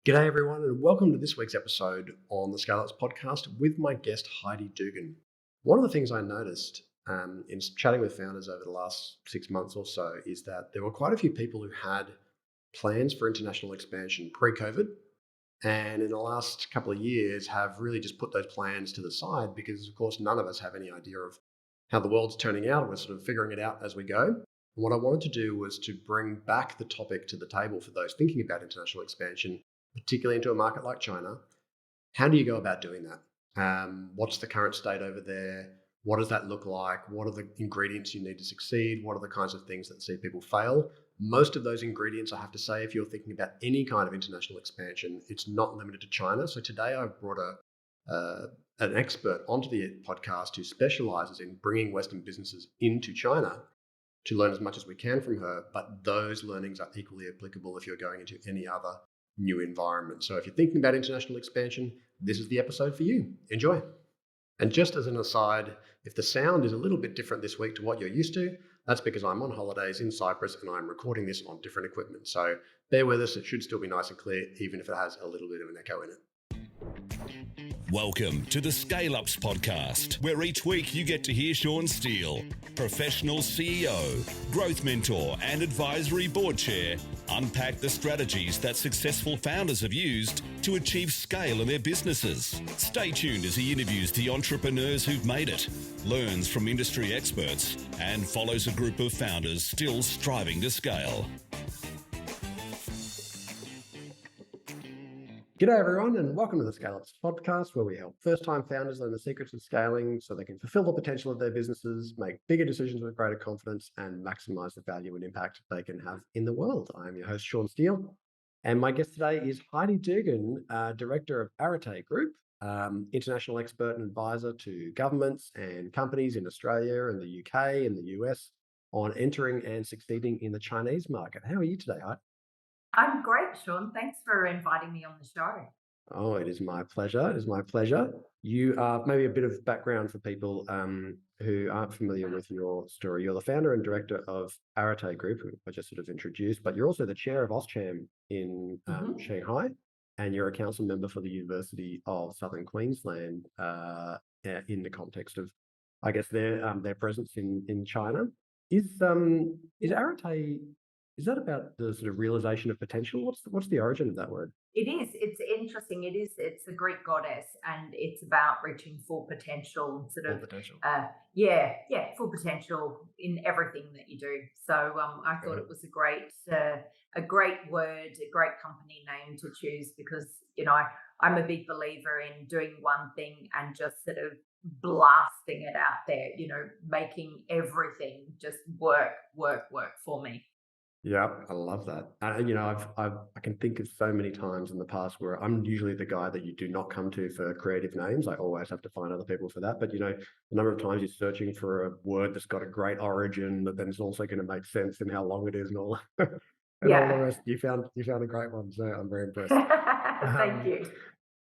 G'day, everyone, and welcome to this week's episode on the Scale Ups podcast with my guest, Heidi Dugan. One of the things I noticed in chatting with founders over the last 6 months or so is that there were quite a few people who had plans for international expansion pre-COVID, and in the last couple of years have really just put those plans to the side because, of course, none of us have any idea of how the world's turning out. We're sort of figuring it out as we go. And what I wanted to do was to bring back the topic to the table for those thinking about international expansion, particularly into a market like China. How do you go about doing that? What's the current state over there? What does that look like? What are the ingredients you need to succeed? What are the kinds of things that see people fail? Most of those ingredients, I have to say, if you're thinking about any kind of international expansion, it's not limited to China. So today I've brought an expert onto the podcast who specializes in bringing Western businesses into China to learn as much as we can from her. But those learnings are equally applicable if you're going into any other new environment. So if you're thinking about international expansion, this is the episode for you. Enjoy. And just as an aside, if the sound is a little bit different this week to what you're used to, that's because I'm on holidays in Cyprus and I'm recording this on different equipment. So bear with us, it should still be nice and clear, even if it has a little bit of an echo in it. Welcome to the Scale Ups podcast, where each week you get to hear Sean Steele, professional CEO, growth mentor, and advisory board chair, unpack the strategies that successful founders have used to achieve scale in their businesses. Stay tuned as he interviews the entrepreneurs who've made it, learns from industry experts, and follows a group of founders still striving to scale. G'day everyone, and welcome to the Scale Ups podcast, where we help first-time founders learn the secrets of scaling so they can fulfill the potential of their businesses, make bigger decisions with greater confidence, and maximize the value and impact they can have in the world. I'm your host, Sean Steele, and my guest today is Heidi Dugan, Director of Arete Group, international expert and advisor to governments and companies in Australia and the UK and the US on entering and succeeding in the Chinese market. How are you today, Heidi? I'm great, Sean. Thanks for inviting me on the show. Oh, it is my pleasure. It is my pleasure. You are maybe a bit of background for people who aren't familiar with your story. You're the founder and director of Arete Group, who I just sort of introduced, but you're also the chair of AusCham in Shanghai, and you're a council member for the University of Southern Queensland in the context of, I guess, their presence in China. Is Arete, is that about the sort of realization of potential? What's the origin of that word? It is. It's interesting. It's a Greek goddess, and it's about reaching full potential, sort Full of. potential. Full potential in everything that you do. So I thought it was a great word, a great company name to choose because I'm a big believer in doing one thing and just sort of blasting it out there. Making everything just work for me. Yeah, I love that. I can think of so many times in the past where I'm usually the guy that you do not come to for creative names. I always have to find other people for that. But the number of times you're searching for a word that's got a great origin, but then it's also going to make sense in how long it is and all. And all the rest. You found a great one, so I'm very impressed. Thank you.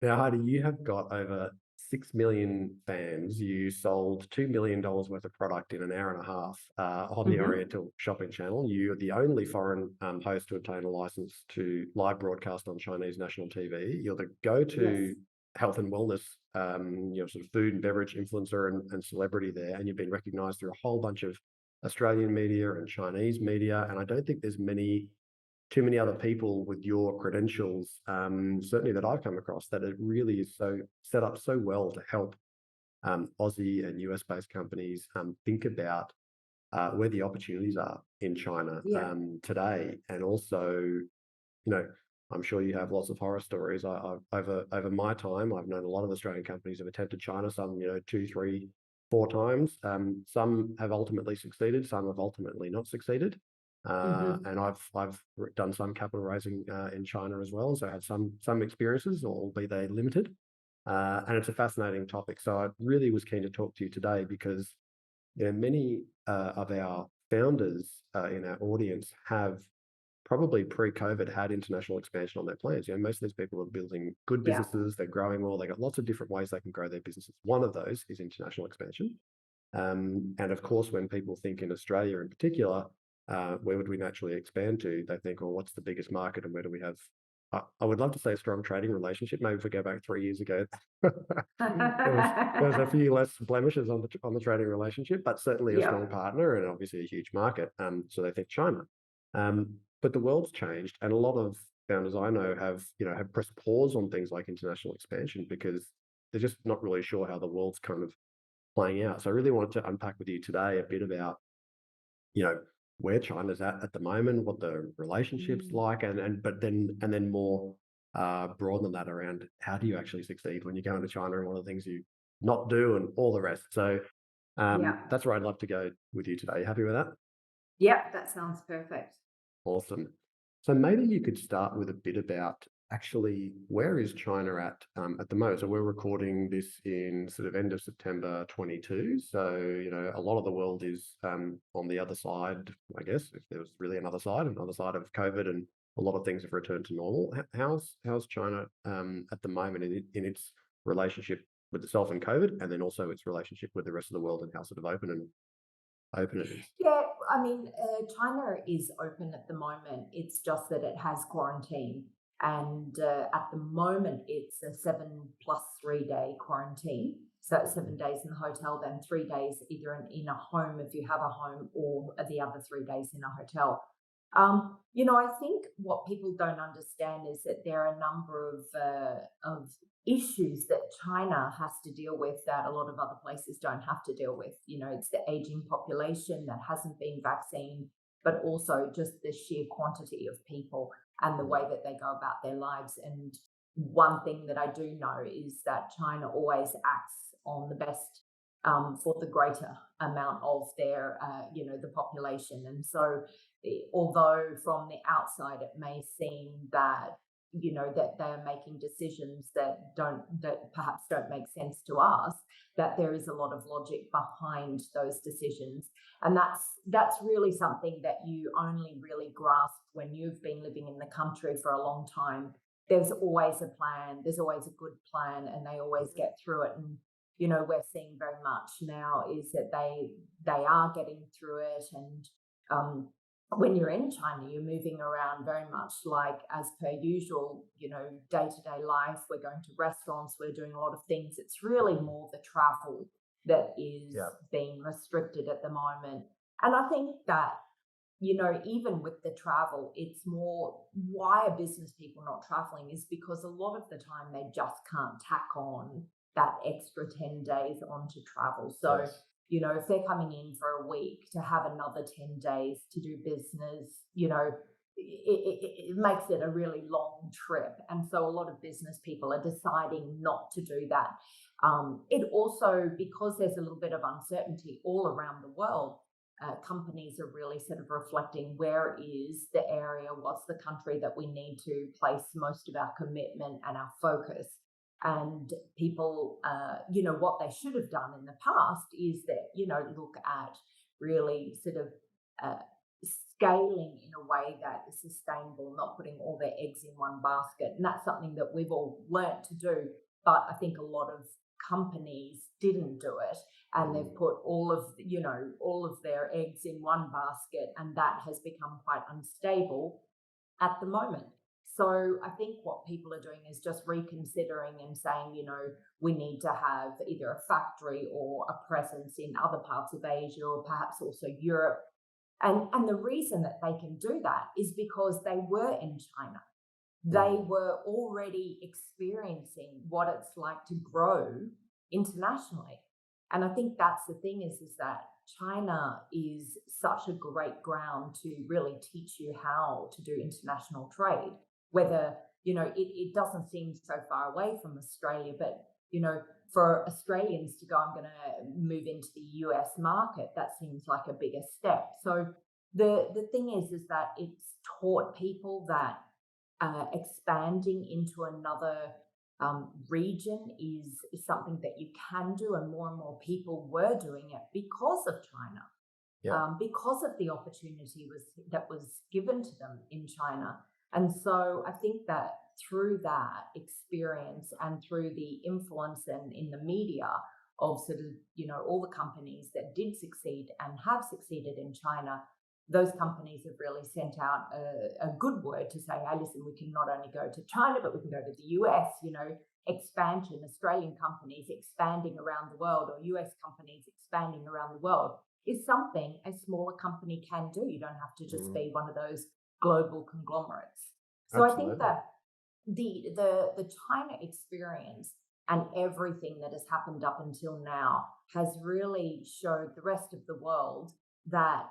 Now, Heidi, you have got over 6 million fans. You sold $2 million worth of product in an hour and a half on the Oriental shopping channel. You're the only foreign host to obtain a license to live broadcast on Chinese national TV. You're the go-to health and wellness, sort of food and beverage influencer and celebrity there. And you've been recognized through a whole bunch of Australian media and Chinese media. And I don't think there's too many other people with your credentials, certainly that I've come across, that it really is so set up so well to help Aussie and US-based companies think about where the opportunities are in China today. And also, I'm sure you have lots of horror stories. Over my time, I've known a lot of Australian companies have attempted China, some 2, 3, 4 times. Some have ultimately succeeded, some have ultimately not succeeded. And I've done some capital raising in China as well, and so I had some experiences, albeit they limited. And it's a fascinating topic. So I really was keen to talk to you today because many of our founders in our audience have probably pre-COVID had international expansion on their plans. Most of these people are building good businesses, they're growing well, they got lots of different ways they can grow their businesses. One of those is international expansion. And of course, when people think in Australia in particular, where would we naturally expand to? They think, well, what's the biggest market and where do we have I would love to say a strong trading relationship. Maybe if we go back 3 years ago, there was a few less blemishes on the trading relationship, but certainly a strong Yeah. partner and obviously a huge market. So they think China. But the world's changed, and a lot of founders I know have pressed pause on things like international expansion because they're just not really sure how the world's kind of playing out. So I really wanted to unpack with you today a bit about you know, where China's at the moment, what the relationship's Mm. like, and then more broad than that around how do you actually succeed when you go into China and what are the things you not do and all the rest. So Yeah. that's where I'd love to go with you today. You happy with that? Yeah, that sounds perfect. Awesome. So maybe you could start with a bit about actually where is China at the moment? So we're recording this in sort of end of September 22. So, a lot of the world is on the other side, I guess, if there was really another side of COVID, and a lot of things have returned to normal. How's China at the moment in its relationship with itself and COVID, and then also its relationship with the rest of the world and how sort of open it is? Yeah, I mean, China is open at the moment. It's just that it has quarantine. And at the moment, it's a 7+3 day quarantine. So it's 7 days in the hotel, then 3 days either in a home if you have a home, or the other 3 days in a hotel. I think what people don't understand is that there are a number of issues that China has to deal with that a lot of other places don't have to deal with. It's the aging population that hasn't been vaccinated, but also just the sheer quantity of people and the way that they go about their lives. And one thing that I do know is that China always acts on the best for the greater amount of their, the population. And so, although from the outside it may seem that that they're making decisions that perhaps don't make sense to us, that there is a lot of logic behind those decisions. And that's really something that you only really grasp when you've been living in the country for a long time. There's always a plan, there's always a good plan, and they always get through it. And we're seeing very much now is that they are getting through it. And when you're in China, you're moving around very much like as per usual, day-to-day life. We're going to restaurants, we're doing a lot of things. It's really more the travel that is Yeah. being restricted at the moment. And I think that, even with the travel, it's more why are business people not traveling is because a lot of the time they just can't tack on that extra 10 days onto travel. So, Yes. if they're coming in for a week to have another 10 days to do business, it makes it a really long trip. And so a lot of business people are deciding not to do that. It also, because there's a little bit of uncertainty all around the world, companies are really sort of reflecting where is the area, what's the country that we need to place most of our commitment and our focus. And people, what they should have done in the past is that, look at really sort of uh, scaling in a way that is sustainable, not putting all their eggs in one basket. And that's something that we've all learnt to do. But I think a lot of companies didn't do it, and they've put all of their eggs in one basket, and that has become quite unstable at the moment. So I think what people are doing is just reconsidering and saying, we need to have either a factory or a presence in other parts of Asia or perhaps also Europe. And the reason that they can do that is because they were in China. They were already experiencing what it's like to grow internationally. And I think that's the thing is that China is such a great ground to really teach you how to do international trade. Whether, it doesn't seem so far away from Australia, but, for Australians to go, I'm going to move into the US market, that seems like a bigger step. So the thing is that it's taught people that expanding into another region is something that you can do, and more people were doing it because of China, Yeah. because of the opportunity that was given to them in China. And so I think that through that experience and through the influence and in the media of sort of all the companies that did succeed and have succeeded in China, those companies have really sent out a good word to say, hey, listen, we can not only go to China, but we can go to the US, expansion, Australian companies expanding around the world or US companies expanding around the world is something a smaller company can do. You don't have to just be one of those global conglomerates. So I think Absolutely. that the China experience and everything that has happened up until now has really showed the rest of the world that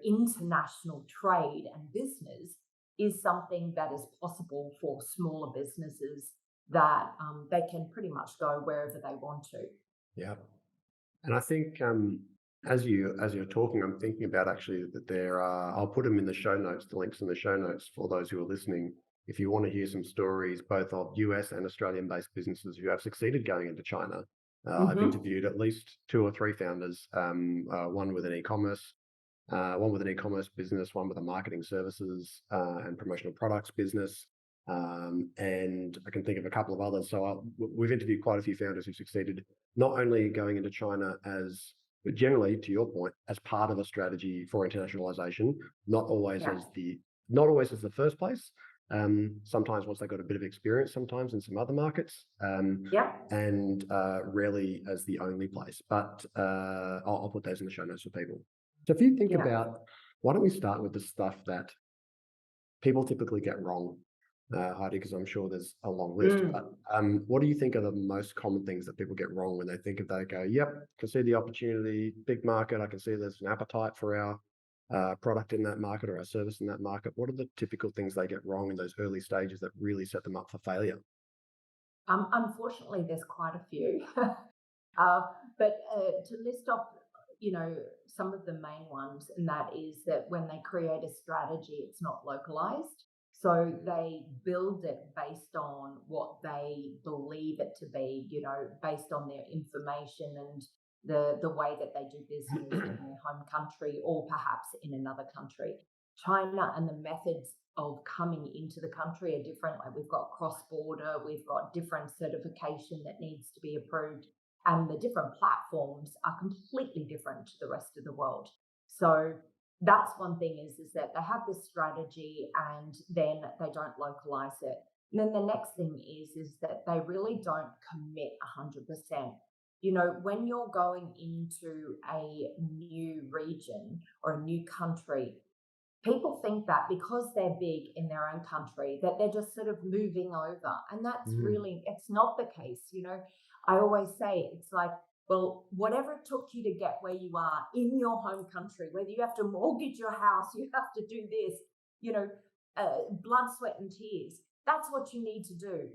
international trade and business is something that is possible for smaller businesses that they can pretty much go wherever they want to. Yeah. And I think as you're talking, I'm thinking about actually that there are. I'll put them in the show notes, the links in the show notes for those who are listening. If you want to hear some stories, both of US and Australian-based businesses who have succeeded going into China, I've interviewed at least 2 or 3 founders. One with an e-commerce business, one with a marketing services and promotional products business, and I can think of a couple of others. So we've interviewed quite a few founders who succeeded not only going into China but generally, to your point, as part of a strategy for internationalization, not always as the first place. Sometimes once they got a bit of experience, sometimes in some other markets, and rarely as the only place. But I'll put those in the show notes for people. So if you think about, why don't we start with the stuff that people typically get wrong, Heidi, because I'm sure there's a long list. But what do you think are the most common things that people get wrong when they think of that? Go, yep, can see the opportunity, big market. I can see there's an appetite for our product in that market or our service in that market. What are the typical things they get wrong in those early stages that really set them up for failure? Unfortunately, there's quite a few. But to list off, some of the main ones, and that is that when they create a strategy, it's not localized. So they build it based on what they believe it to be, based on their information and the way that they do business in their home country or perhaps in another country. China and the methods of coming into the country are different. Like we've got cross-border, we've got different certification that needs to be approved, and the different platforms are completely different to the rest of the world. So that's one thing is that they have this strategy and then they don't localize it. And then the next thing is that they really don't commit 100%. When you're going into a new region or a new country, people think that because they're big in their own country, that they're just sort of moving over. And that's really, it's not the case. I always say it's like, well, whatever it took you to get where you are in your home country, whether you have to mortgage your house, you have to do this, blood, sweat, and tears, that's what you need to do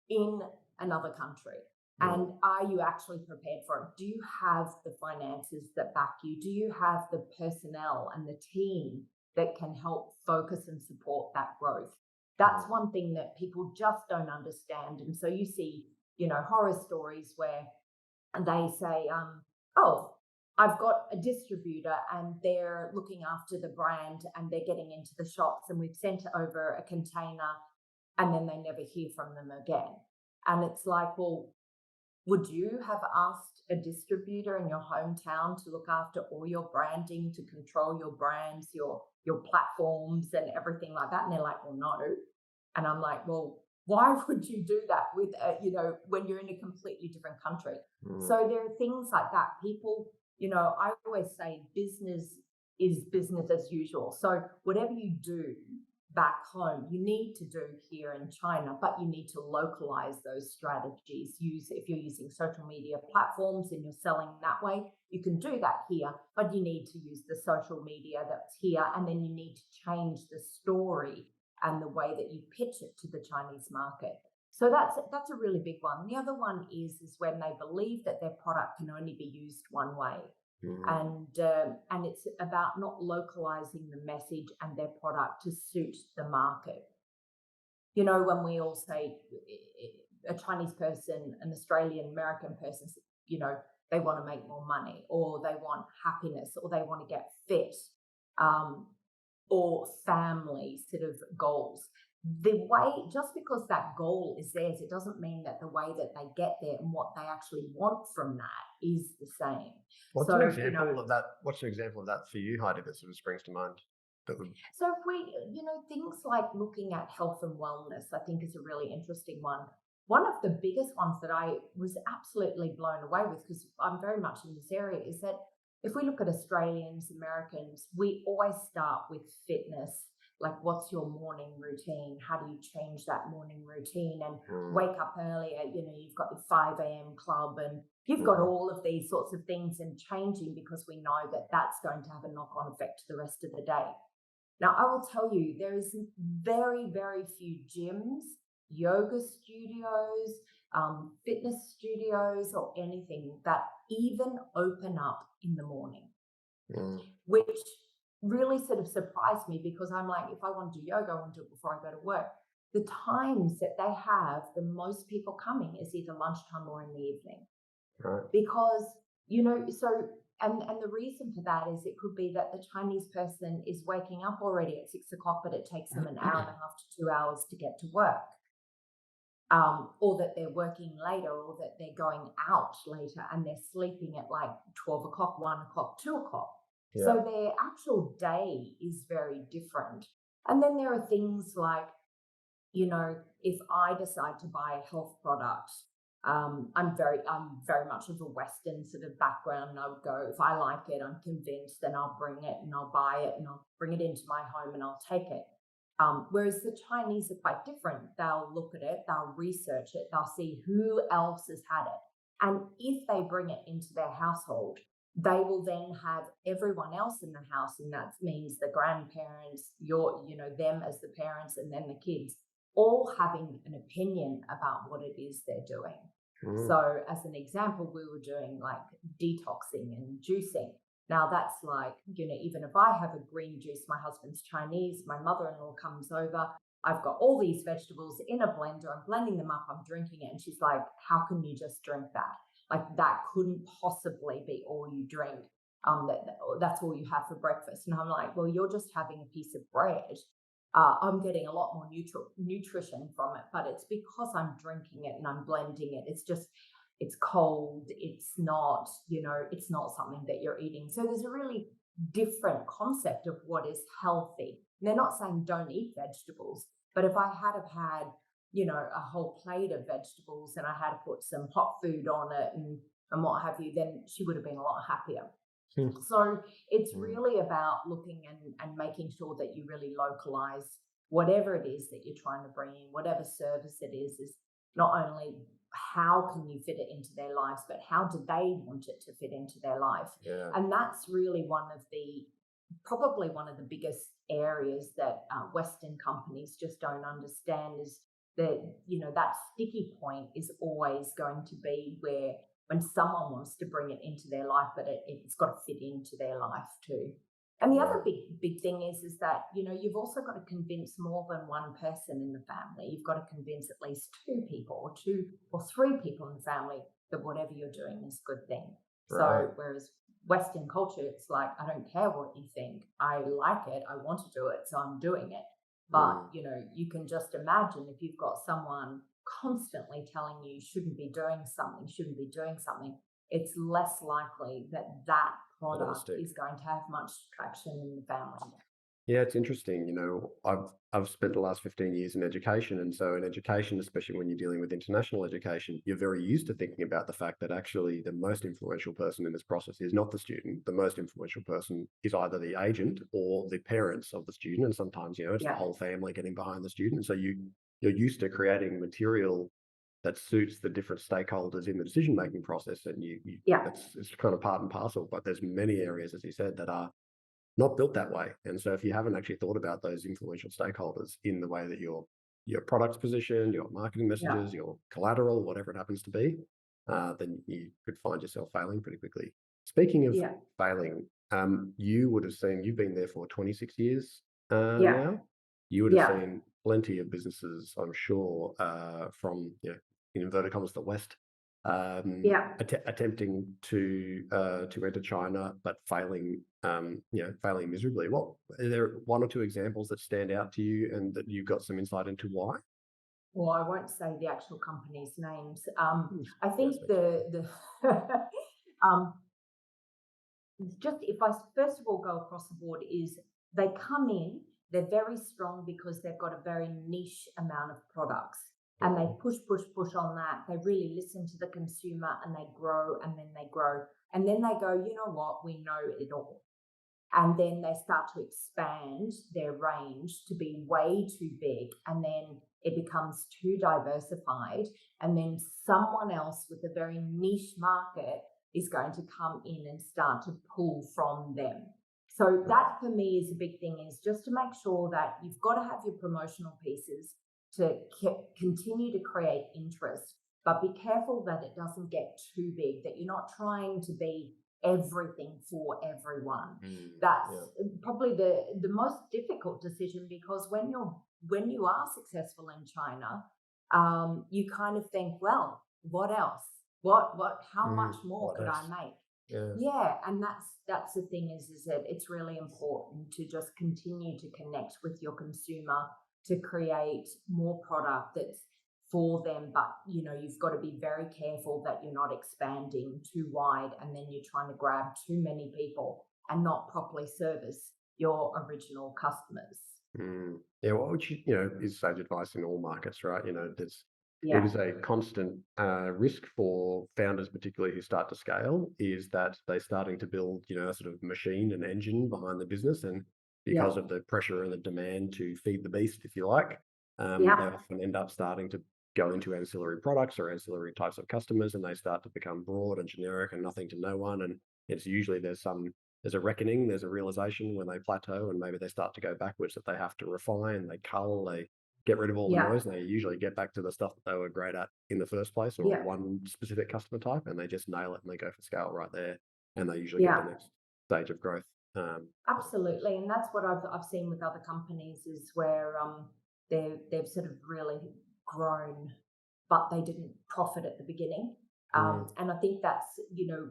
in another country. And are you actually prepared for it? Do you have the finances that back you? Do you have the personnel and the team that can help focus and support that growth? That's one thing that people just don't understand. And so you see, horror stories where they say, oh, I've got a distributor and they're looking after the brand and they're getting into the shops and we've sent over a container, and then they never hear from them again. And it's like, well, would you have asked a distributor in your hometown to look after all your branding, to control your brands, your platforms and everything like that? And they're like, well, no. And I'm like, well, why would you do that with, when you're in a completely different country? So there are things like that. People, I always say business is business as usual. So whatever you do back home, you need to do here in China, but you need to localize those strategies. If you're using social media platforms and you're selling that way, you can do that here, but you need to use the social media that's here, and then you need to change the story and the way that you pitch it to the Chinese market. So that's a really big one. The other one is when they believe that their product can only be used one way. And it's about not localizing the message and their product to suit the market. When we all say a Chinese person, an Australian American person, they want to make more money, or they want happiness, or they want to get fit, or family sort of goals. the way, just because that goal is theirs, it doesn't mean that the way that they get there and what they actually want from that is the same. What's an So, example of that? What's an example of that for you, Heidi, that sort of springs to mind? That would, so if we, things like looking at health and wellness, I think is a really interesting one. One of the biggest ones that I was absolutely blown away with, because I'm very much in this area, is that if we look at Australians, Americans, we always start with fitness. Like, what's your morning routine? How do you change that morning routine and wake up earlier? You've got your 5 a.m. club and you've got all of these sorts of things, and changing, because we know that that's going to have a knock on effect to the rest of the day. Now, I will tell you, there is very, very few gyms, yoga studios, fitness studios, or anything that even open up in the morning, which really sort of surprised me, because I'm like, if I want to do yoga, I want to do it before I go to work. The times that they have the most people coming is either lunchtime or in the evening. right. Because, and the reason for that is it could be that the Chinese person is waking up already at 6 o'clock, but it takes them an hour and a half to 2 hours to get to work. Or that they're working later, or that they're going out later and they're sleeping at like 12 o'clock, 1 o'clock, 2 o'clock. Yeah. So their actual day is very different. And then there are things like, if I decide to buy a health product, I'm very much of a Western sort of background. And I would go, if I like it, I'm convinced, then I'll bring it and I'll buy it and I'll bring it into my home and I'll take it. Whereas the Chinese are quite different. They'll look at it, they'll research it, they'll see who else has had it. And if they bring it into their household, they will then have everyone else in the house. And that means the grandparents, them as the parents, and then the kids, all having an opinion about what it is they're doing. So as an example, we were doing like detoxing and juicing. Now that's like, even if I have a green juice, my husband's Chinese, my mother-in-law comes over, I've got all these vegetables in a blender, I'm blending them up, I'm drinking it. And she's like, how can you just drink that? Like, that couldn't possibly be all you drink. That's all you have for breakfast. And I'm like, well, you're just having a piece of bread. I'm getting a lot more nutrition from it, but it's because I'm drinking it and I'm blending it. It's cold. It's not, it's not something that you're eating. So there's a really different concept of what is healthy. And they're not saying don't eat vegetables, but if I had have had, a whole plate of vegetables and I had to put some hot food on it and what have you, then she would have been a lot happier. So it's really about looking and making sure that you really localize whatever it is that you're trying to bring in, whatever service it is not only how can you fit it into their lives, but how do they want it to fit into their life? Yeah. And that's really probably one of the biggest areas that Western companies just don't understand, is that, that sticky point is always going to be where, when someone wants to bring it into their life, but it's got to fit into their life too. And the other big thing is that, you've also got to convince more than one person in the family. You've got to convince at least 2 people or 2 or 3 people in the family that whatever you're doing is a good thing. Right. So whereas Western culture, it's like, I don't care what you think. I like it. I want to do it. So I'm doing it. But, you can just imagine if you've got someone constantly telling you shouldn't be doing something, it's less likely that product is going to have much traction in the family. Yeah, it's interesting. I've spent the last 15 years in education. And so in education, especially when you're dealing with international education, you're very used to thinking about the fact that actually the most influential person in this process is not the student. The most influential person is either the agent or the parents of the student. And sometimes, it's the whole family getting behind the student. So you're used to creating material that suits the different stakeholders in the decision-making process. And it's kind of part and parcel, but there's many areas, as you said, that are not built that way. And so if you haven't actually thought about those influential stakeholders in the way that your product's positioned, your marketing messages, your collateral, whatever it happens to be, then you could find yourself failing pretty quickly. Speaking of failing, you would have seen, you've been there for 26 years now. You would have seen plenty of businesses, I'm sure, from, in inverted commas, the West, Yeah. attempting to enter China, but failing, failing miserably. What are there one or two examples that stand out to you, and that you've got some insight into why? Well, I won't say the actual companies' names. I Yes, think the um, just if I first of all go across the board is they come in, they're very strong because they've got a very niche amount of products and they push on that. They really listen to the consumer and they grow and then they grow. And then they go, you know what, we know it all. And then they start to expand their range to be way too big. And then it becomes too diversified. And then someone else with a very niche market is going to come in and start to pull from them. So that for me is a big thing, is just to make sure that you've got to have your promotional pieces to continue to create interest, but be careful that it doesn't get too big, that you're not trying to be everything for everyone. That's probably the most difficult decision, because when you are successful in China, you kind of think, well, what else? What? How much more could I make? Yeah, and that's the thing is that it's really important to just continue to connect with your consumer to create more product that's for them, but you've got to be very careful that you're not expanding too wide and then you're trying to grab too many people and not properly service your original customers. Yeah, what would is sage advice in all markets, right? It Yeah, is a constant risk for founders, particularly who start to scale, is that they're starting to build, a sort of machine and engine behind the business, and yeah, because of the pressure and the demand to feed the beast, if you like, they yeah, often end up starting to go into ancillary products or ancillary types of customers, and they start to become broad and generic and nothing to no one. And it's usually there's a reckoning, there's a realization when they plateau, and maybe they start to go backwards, that they have to refine, they cull, they get rid of all the yeah, noise, and they usually get back to the stuff that they were great at in the first place, or yeah, one specific customer type, and they just nail it and they go for scale right there, and they usually get the yeah. next stage of growth. Absolutely, and that's what I've seen with other companies, is where they've sort of really grown, but they didn't profit at the beginning. And I think that's,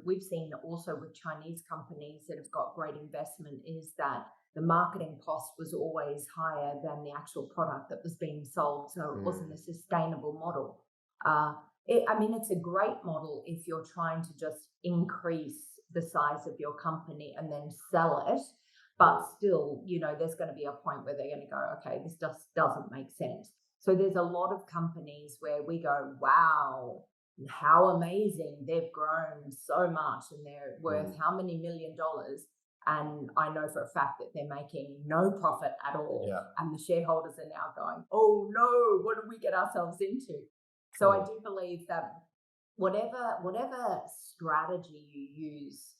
we've seen also with Chinese companies that have got great investment, is that the marketing cost was always higher than the actual product that was being sold, so it wasn't a sustainable model. Uh, it's a great model if you're trying to just increase the size of your company and then sell it. But still, there's going to be a point where they're going to go, okay, this just doesn't make sense. So there's a lot of companies where we go, wow, how amazing. They've grown so much and they're worth how many $1 million. And I know for a fact that they're making no profit at all. Yeah. And the shareholders are now going, oh no, what did we get ourselves into? So I do believe that whatever strategy you use,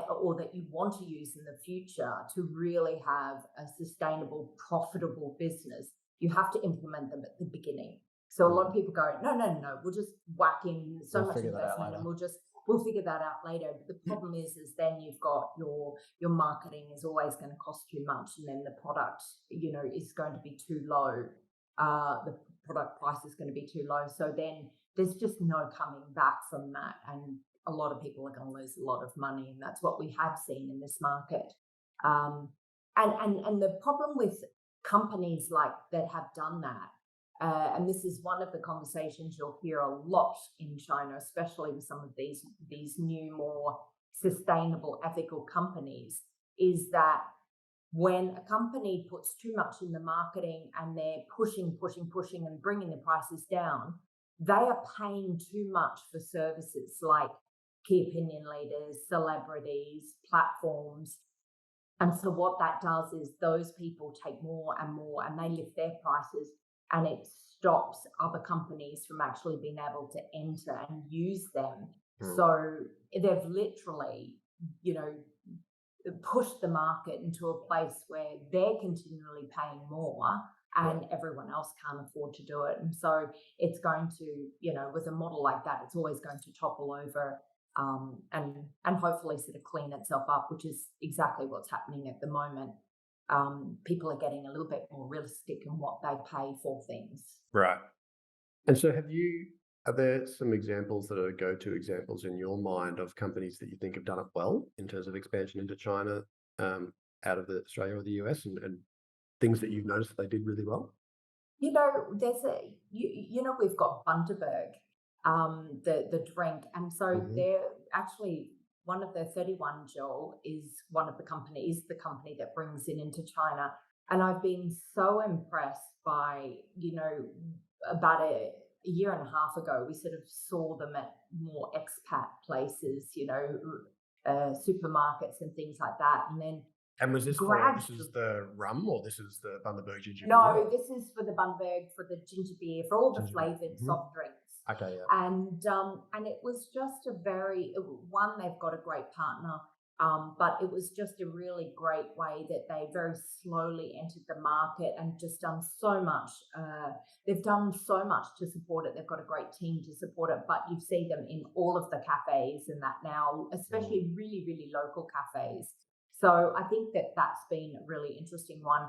or that you want to use in the future to really have a sustainable, profitable business, you have to implement them at the beginning. So a lot of people go, no, we'll just whack in so We'll much figure that out investment later. and we'll figure that out later. But the problem is then you've got your marketing is always going to cost too much, and then the product, is going to be too low. The product price is going to be too low. So then there's just no coming back from that. And a lot of people are going to lose a lot of money. And that's what we have seen in this market. And the problem with companies like that have done that, and this is one of the conversations you'll hear a lot in China, especially with some of these new, more sustainable, ethical companies, is that when a company puts too much in the marketing and they're pushing and bringing the prices down, they are paying too much for services like key opinion leaders, celebrities, platforms. And so what that does is those people take more and more and they lift their prices, and it stops other companies from actually being able to enter and use them. So they've literally, push the market into a place where they're continually paying more and everyone else can't afford to do it. And so it's going to, with a model like that, it's always going to topple over, and hopefully sort of clean itself up, which is exactly what's happening at the moment. People are getting a little bit more realistic in what they pay for things. Right. And so have you Are there some examples that are go-to examples in your mind of companies that you think have done it well in terms of expansion into China, out of Australia or the US, and things that you've noticed they did really well? There's we've got Bundaberg, the drink, and so Hmm. they're actually one of the 31 Joel is the company that brings it into China, and I've been so impressed by about a year and a half ago we sort of saw them at more expat places, supermarkets and things like that, and then And was this is gradually. the rum, or this is the Bundaberg ginger beer, No, or this is for the Bunberg, for the ginger beer, for all the ginger beer? flavored Hmm. soft drinks. Okay, yeah. And it was just one, they've got a great partner, but it was just a really great way that they very slowly entered the market and just done so much. They've done so much to support it. They've got a great team to support it, but you see them in all of the cafes and that now, Mm, especially really, really local cafes. So I think that that's been a really interesting one.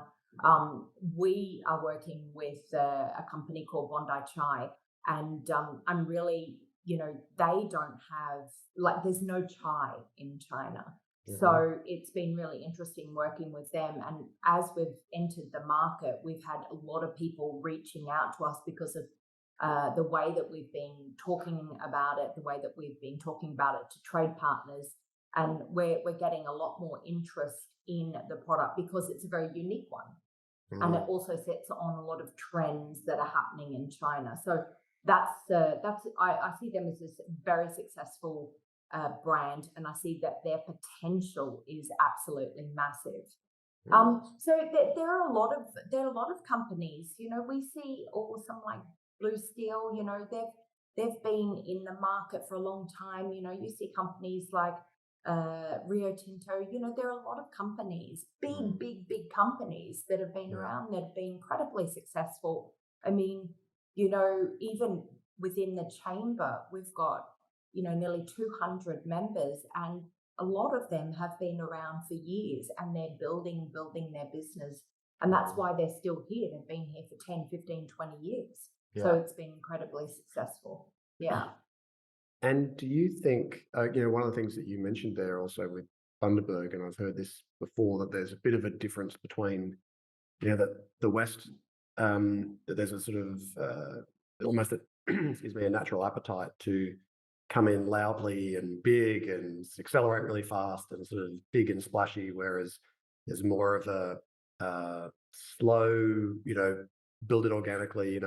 We are working with a company called Bondi Chai, and I'm really, they don't have, like, there's no chai in China. mhm, So it's been really interesting working with them. And as we've entered the market, we've had a lot of people reaching out to us because of the way that we've been talking about it, the way that we've been talking about it to trade partners. And we're getting a lot more interest in the product because it's a very unique one, and it mm, also sets on a lot of trends that are happening in China. So I see them as this very successful brand, and I see that their potential is absolutely massive. mm, There are a lot of companies. We see some like Blue Steel. They've been in the market for a long time. You see companies like Rio Tinto. There are a lot of companies, mm, big companies that have been yeah. around that have been incredibly successful. I mean, even within the chamber, we've got nearly 200 members, and a lot of them have been around for years, and they're building their business, and that's Mm, why they're still here. They've been here for 10, 15, 20 years, so yeah. it's been incredibly successful. Yeah. And do you think, one of the things that you mentioned there also with Bundaberg, and I've heard this before, that there's a bit of a difference between, that the West, that there's a sort of almost a, excuse me, a natural appetite to come in loudly and big and accelerate really fast and sort of big and splashy, whereas there's more of a slow, build it organically,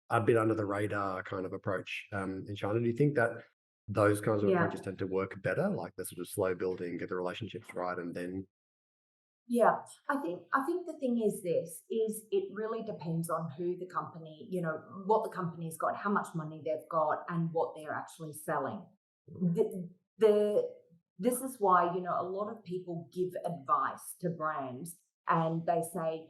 a bit under the radar kind of approach in China. Do you think that those kinds of Yeah. approaches tend to work better, like the sort of slow building, get the relationships right, and then Yeah, I think the thing is it really depends on who the company, what the company's got, how much money they've got, and what they're actually selling. The, the This is why a lot of people give advice to brands, and they say,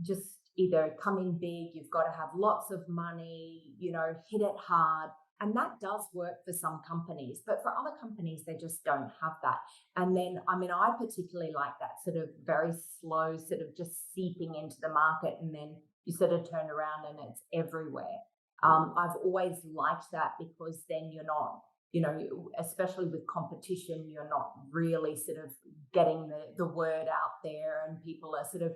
just either come in big, you've got to have lots of money, hit it hard. And that does work for some companies, but for other companies, they just don't have that. And then, I mean, I particularly like that sort of very slow, sort of just seeping into the market, and then you sort of turn around and it's everywhere. I've always liked that because then you're not, especially with competition, you're not really sort of getting the word out there, and people are sort of,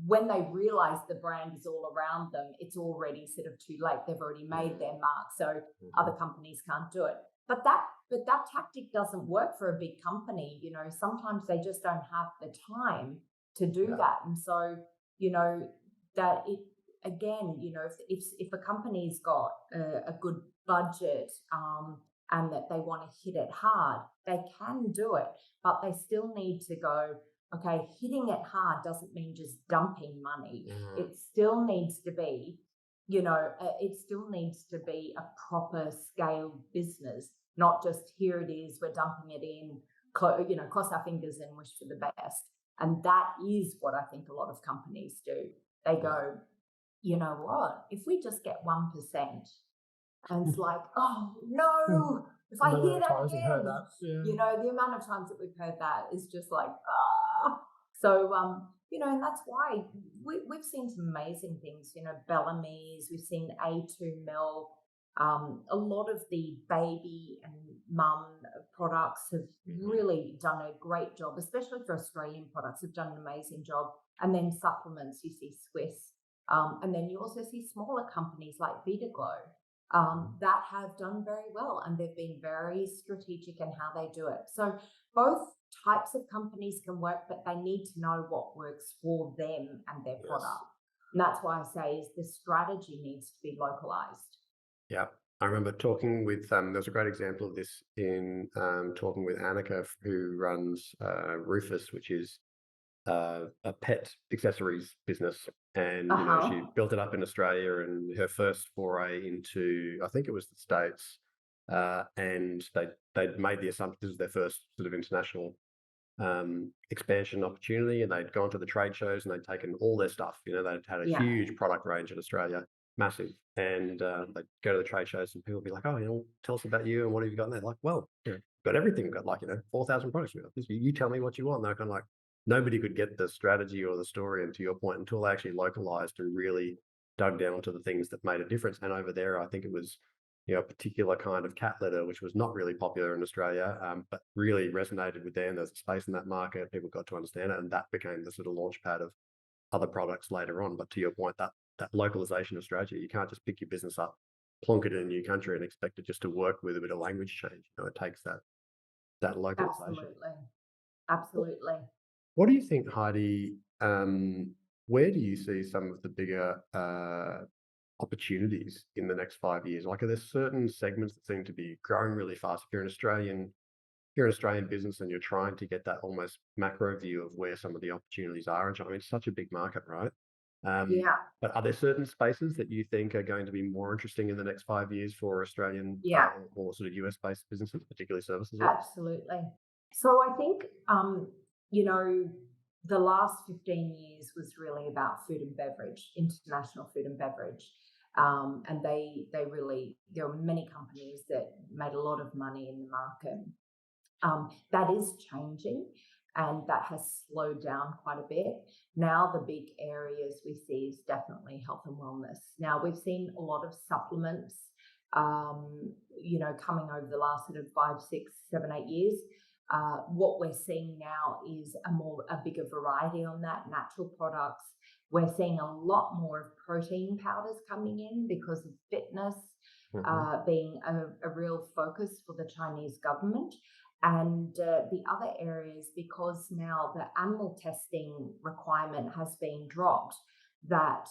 when they realize the brand is all around them, it's already sort of too late. They've already made their mark. So other Mhm. companies can't do it. But that tactic doesn't work for a big company. Sometimes they just don't have the time to do Yeah. that. And so, you know, that it again, if a company's got a good budget, and that they want to hit it hard, they can do it, but they still need to go, okay, hitting it hard doesn't mean just dumping money. Mhm. It still needs to be, a proper scaled business, not just here it is, we're dumping it in, cross our fingers and wish for the best. And that is what I think a lot of companies do. They Yeah. go, you know what, if we just get 1%, and it's like, oh no, if The I number hear of that times I've heard again, that. Yeah. the amount of times that we've heard that is just like, ah. So, and that's why we've seen some amazing things, Bellamy's, we've seen A2 Milk, A lot of the baby and mum products have really done a great job, especially for Australian products, have done an amazing job. And then supplements, you see Swiss. And then you also see smaller companies like Vita Glow that have done very well, and they've been very strategic in how they do it. So both types of companies can work, but they need to know what works for them and their Yes. product. And that's why I say is the strategy needs to be localized. Yeah. I remember talking with, there's a great example of this in talking with Annika, who runs Rufus, which is a pet accessories business. And, you know, she Uh-huh. built it up in Australia, and her first foray into, I think it was the States, and they'd made the assumption this was their first sort of international expansion opportunity, and they'd gone to the trade shows and they'd taken all their stuff. You know, they'd had a Yeah. huge product range in Australia, massive, and they'd go to the trade shows and people would be like, "Oh, you know, tell us about you and what have you got?" And they're like, "Well, you know, got everything. We've got like 4,000 products. We've got this. You tell me what you want." And they're kind of like, nobody could get the strategy or the story, and to your point, until they actually localized and really dug down to the things that made a difference. And over there, I think it was, you know, a particular kind of cat litter, which was not really popular in Australia, but really resonated with them. There's a space in that market. People got to understand it, and that became the sort of launch pad of other products later on. But to your point, that localization of strategy, you can't just pick your business up, plonk it in a new country, and expect it just to work with a bit of language change. You know, it takes that localization. Absolutely. What, Absolutely. what do you think, Heidi? Where do you see some of the bigger opportunities in the next 5 years? Like, are there certain segments that seem to be growing really fast? If you're an Australian business and you're trying to get that almost macro view of where some of the opportunities are in China. I mean, it's such a big market, right? Um, Yeah. but are there certain spaces that you think are going to be more interesting in the next 5 years for Australian Yeah. or sort of US based businesses, particularly services ones? Absolutely. So I think, you know, the last 15 years was really about food and beverage, international food and beverage. And they really, there were many companies that made a lot of money in the market. That is changing, and that has slowed down quite a bit. Now, the big areas we see is definitely health and wellness. Now, we've seen a lot of supplements, coming over the last sort of 5, 6, 7, 8 years. What we're seeing now is a bigger variety on that, natural products. We're seeing a lot more of protein powders coming in because of fitness Hmm. being a real focus for the Chinese government. And the other areas, because now the animal testing requirement has been dropped, that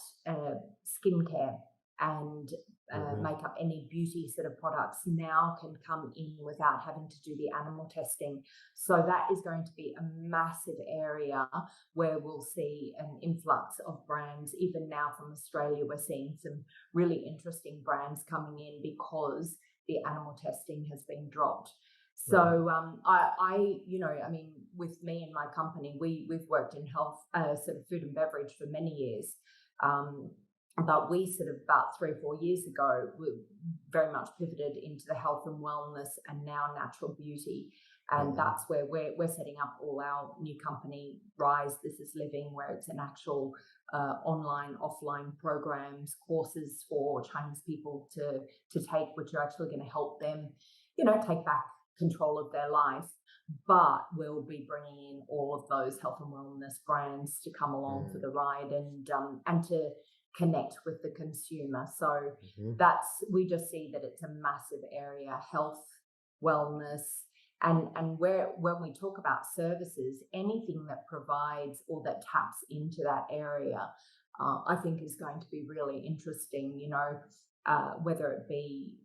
skincare and Hmm. makeup, any beauty sort of products now can come in without having to do the animal testing. So that is going to be a massive area where we'll see an influx of brands. Even now from Australia, we're seeing some really interesting brands coming in because the animal testing has been dropped. Hmm. So I mean, with me and my company, we've worked in health, sort of food and beverage for many years. Um, but we sort of about 3 or 4 years ago, we very much pivoted into the health and wellness and now natural beauty. And Hmm. that's where we're setting up all our new company, Rise This Is Living, where it's an actual online, offline programs, courses for Chinese people to take, which are actually going to help them, take back control of their life. But we'll be bringing in all of those health and wellness brands to come along for the ride and to connect with the consumer. So Hmm. we just see that it's a massive area, health, wellness, and where when we talk about services, anything that provides or that taps into that area, I think is going to be really interesting. Whether it be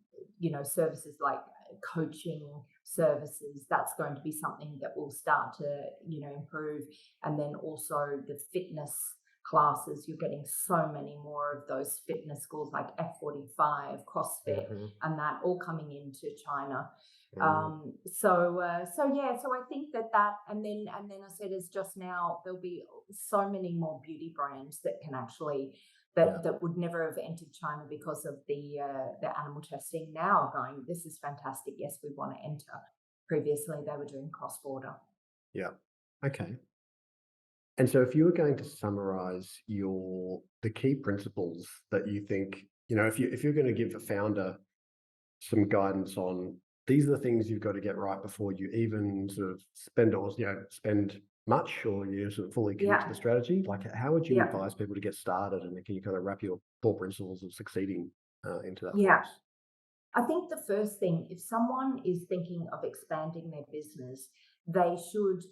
services like coaching services, that's going to be something that will start to improve. And then also the fitness classes, you're getting so many more of those fitness schools like F45, CrossFit, Hmm. and that all coming into China. Hmm. So I think and then I said, as just now, there'll be so many more beauty brands that can actually Yeah. that would never have entered China because of the animal testing. Now are going, this is fantastic. Yes, we want to enter. Previously, they were doing cross border. Yeah. Okay. And so if you were going to summarize the key principles that you think, you know, if you're going to give a founder some guidance on these are the things you've got to get right before you even sort of spend much, or you sort of fully commit to the strategy? Like, how would you advise people to get started, and can you kind of wrap your core principles of succeeding into that for Yeah. us? I think the first thing, if someone is thinking of expanding their business, they should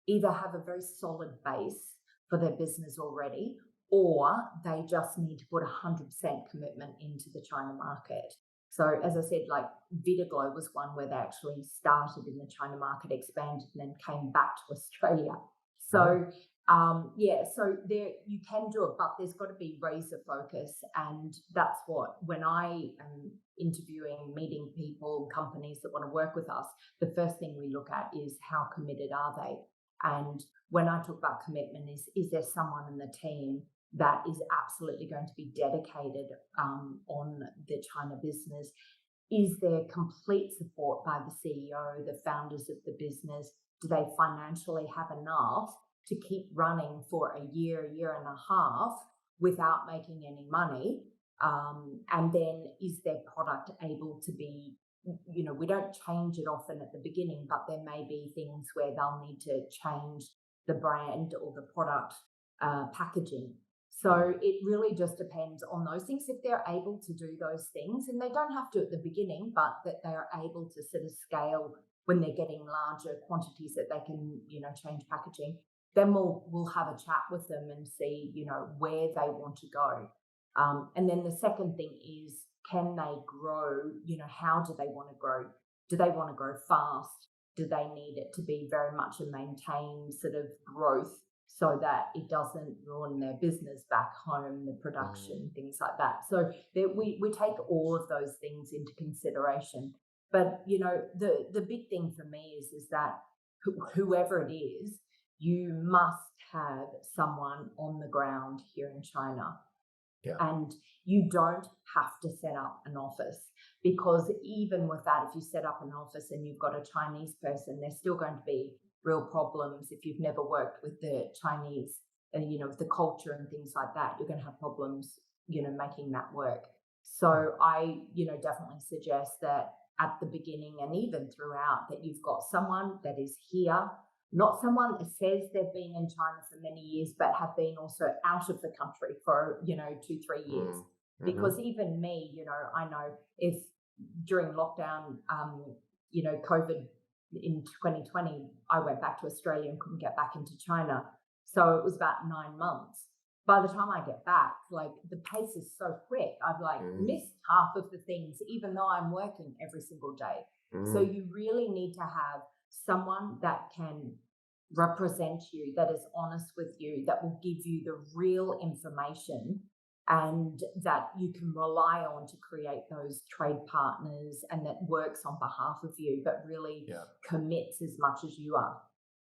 either have a very solid base for their business already, or they just need to put 100% commitment into the China market. So, as I said, like Vitaglow was one where they actually started in the China market, expanded, and then came back to Australia. So, so there you can do it, but there's got to be razor focus, and that's what when I am interviewing, meeting people, companies that want to work with us, the first thing we look at is how committed are they. And when I talk about commitment, is there someone in the team that is absolutely going to be dedicated on the China business? Is there complete support by the CEO, the founders of the business? Do they financially have enough to keep running for a year and a half without making any money? And then is their product able to be, we don't change it often at the beginning, but there may be things where they'll need to change the brand or the product packaging. So it really just depends on those things. If they're able to do those things, and they don't have to at the beginning, but that they are able to sort of scale when they're getting larger quantities that they can, change packaging, then we'll have a chat with them and see, where they want to go. And then the second thing is, can they grow? How do they want to grow? Do they want to grow fast? Do they need it to be very much a maintained sort of growth so that it doesn't ruin their business back home, the production, things like that? So we take all of those things into consideration. But, the big thing for me is that whoever it is, you must have someone on the ground here in China. Yeah. And you don't have to set up an office, because even with that, if you set up an office and you've got a Chinese person, there's still going to be real problems. If you've never worked with the Chinese and, with the culture and things like that, you're going to have problems, making that work. So I, definitely suggest that at the beginning and even throughout, that you've got someone that is here, not someone that says they've been in China for many years, but have been also out of the country for, 2-3 years. Because even me, I know if during lockdown, COVID in 2020, I went back to Australia and couldn't get back into China. So it was about 9 months. By the time I get back, like the pace is so quick. I've missed half of the things, even though I'm working every single day. So you really need to have someone that can represent you, that is honest with you, that will give you the real information, and that you can rely on to create those trade partners, and that works on behalf of you, but really commits as much as you are.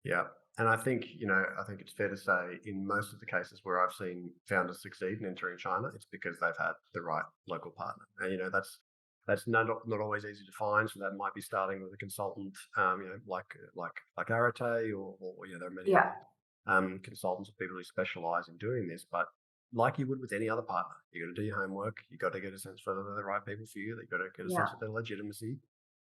Yeah. And I think it's fair to say in most of the cases where I've seen founders succeed in entering China, it's because they've had the right local partner. And, that's not always easy to find. So that might be starting with a consultant, like Arete, or there are many other consultants or people who specialize in doing this. But like you would with any other partner, you got to do your homework. You got to get a sense whether they're the right people for you. You got to get a sense of their legitimacy,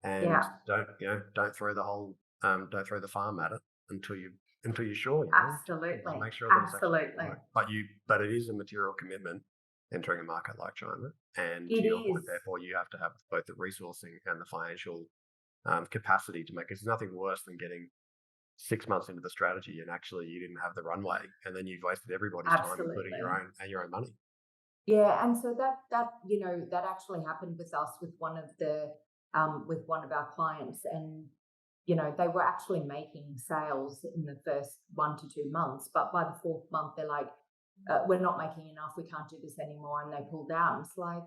and don't throw the farm at it until you're sure. Absolutely. Make sure that it's actually right. But it is a material commitment entering a market like China, and to your point, therefore, you have to have both the resourcing and the financial capacity to make it. There's nothing worse than getting 6 months into the strategy and actually you didn't have the runway, and then you've wasted everybody's time, including your own money. Yeah, and so that that actually happened with us with one of our clients, and they were actually making sales in the first 1 to 2 months, but by the 4th month they're like, we're not making enough, we can't do this anymore, and they pulled out. And it's like,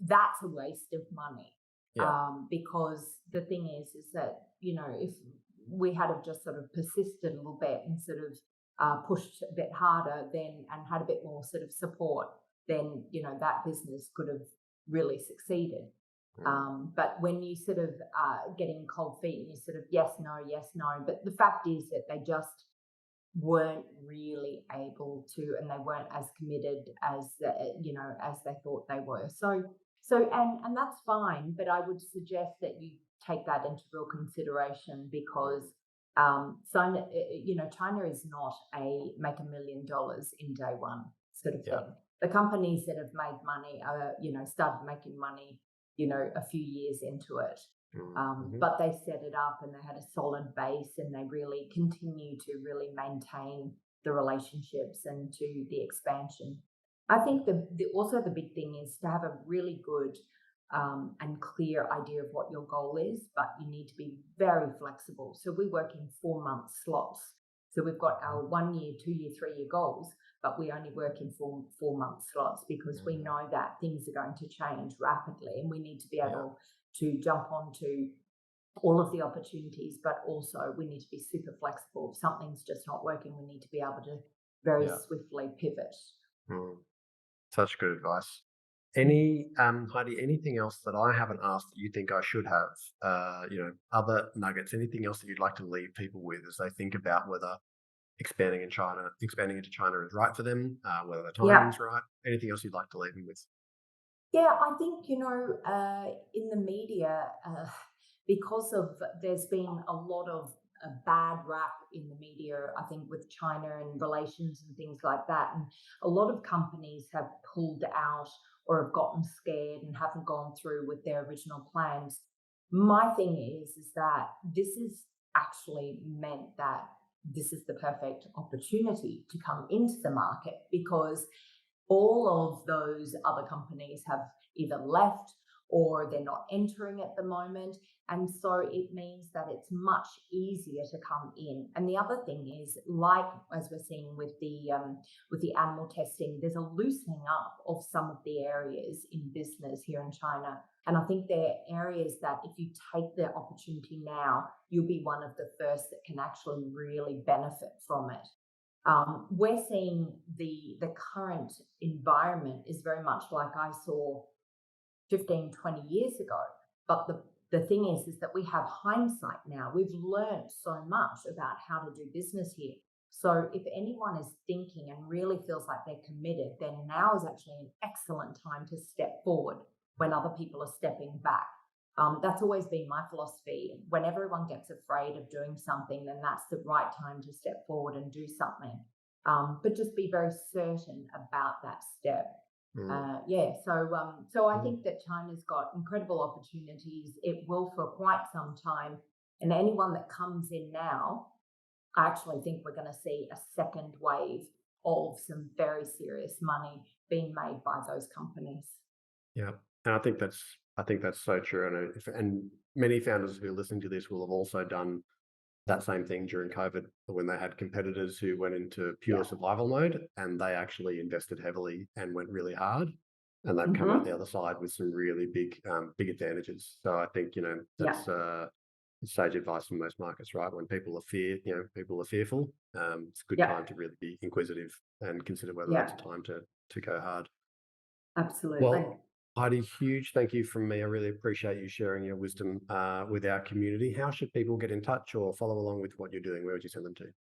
that's a waste of money. Because the thing is that, if we had have just sort of persisted a little bit and sort of pushed a bit harder then, and had a bit more sort of support, then, that business could have really succeeded. But when you sort of getting cold feet and you sort of yes, no, but the fact is that weren't really able to, and they weren't as committed as as they thought they were. And that's fine, but I would suggest that you take that into real consideration because China is not a make $1 million in day one sort of Yeah. thing. The companies that have made money are, started making money, a few years into it. But they set it up and they had a solid base and they really continue to really maintain the relationships and to the expansion. I think also the big thing is to have a really good and clear idea of what your goal is, but you need to be very flexible. So we work in 4-month slots. So we've got our 1 year, 2 year, 3 year goals, but we only work in 4-month slots because we know that things are going to change rapidly and we need to be able to jump onto all of the opportunities, but also we need to be super flexible. If something's just not working, we need to be able to very swiftly pivot. Such good advice. Heidi, anything else that I haven't asked that you think I should have? Other nuggets, anything else that you'd like to leave people with as they think about whether expanding into China is right for them, whether the timing's right? Anything else you'd like to leave them with? Yeah, I think, in the media, because there's been a lot of a bad rap in the media, I think, with China and relations and things like that. And a lot of companies have pulled out or have gotten scared and haven't gone through with their original plans. My thing is that this is actually meant that this is the perfect opportunity to come into the market because all of those other companies have either left or they're not entering at the moment. And so it means that it's much easier to come in. And the other thing is, like as we're seeing with the animal testing, there's a loosening up of some of the areas in business here in China. And I think there are areas that if you take the opportunity now, you'll be one of the first that can actually really benefit from it. We're seeing the current environment is very much like I saw 15, 20 years ago. But the thing is that we have hindsight now. We've learned so much about how to do business here. So if anyone is thinking and really feels like they're committed, then now is actually an excellent time to step forward when other people are stepping back. That's always been my philosophy. When everyone gets afraid of doing something, then that's the right time to step forward and do something. But just be very certain about that step. So I think that China's got incredible opportunities. It will for quite some time. And anyone that comes in now, I actually think we're going to see a second wave of some very serious money being made by those companies. Yeah, and I think that's so true. And many founders who are listening to this will have also done that same thing during COVID when they had competitors who went into pure survival mode and they actually invested heavily and went really hard, and they've come out the other side with some really big advantages. So I think that's sage advice from most markets, right? When people are fearful, it's a good time to really be inquisitive and consider whether that's a time to go hard. Absolutely. Well, Heidi, huge thank you from me. I really appreciate you sharing your wisdom with our community. How should people get in touch or follow along with what you're doing? Where would you send them to?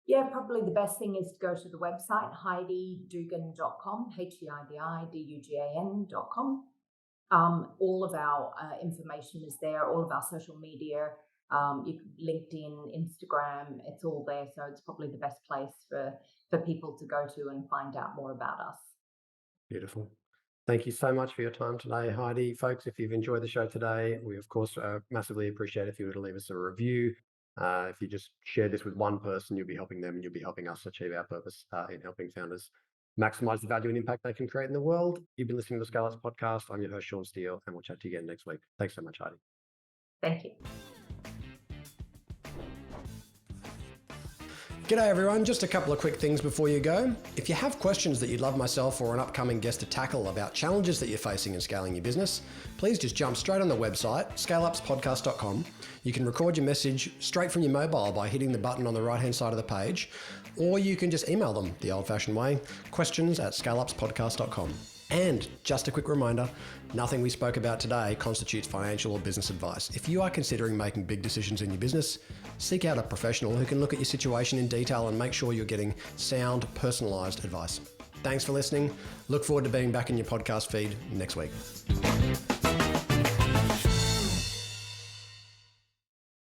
Yeah, probably the best thing is to go to the website, HeidiDugan.com, HeidiDugan.com. All of our information is there, all of our social media, LinkedIn, Instagram, it's all there. So it's probably the best place for people to go to and find out more about us. Beautiful. Thank you so much for your time today, Heidi. Folks, if you've enjoyed the show today, we, of course, massively appreciate if you were to leave us a review. If you just share this with one person, you'll be helping them and you'll be helping us achieve our purpose in helping founders maximize the value and impact they can create in the world. You've been listening to the Scale Up podcast. I'm your host, Sean Steele, and we'll chat to you again next week. Thanks so much, Heidi. Thank you. G'day everyone, just a couple of quick things before you go. If you have questions that you'd love myself or an upcoming guest to tackle about challenges that you're facing in scaling your business, please just jump straight on the website, scaleupspodcast.com. You can record your message straight from your mobile by hitting the button on the right-hand side of the page, or you can just email them the old-fashioned way, questions@scaleupspodcast.com. And just a quick reminder, nothing we spoke about today constitutes financial or business advice. If you are considering making big decisions in your business, seek out a professional who can look at your situation in detail and make sure you're getting sound, personalised advice. Thanks for listening. Look forward to being back in your podcast feed next week.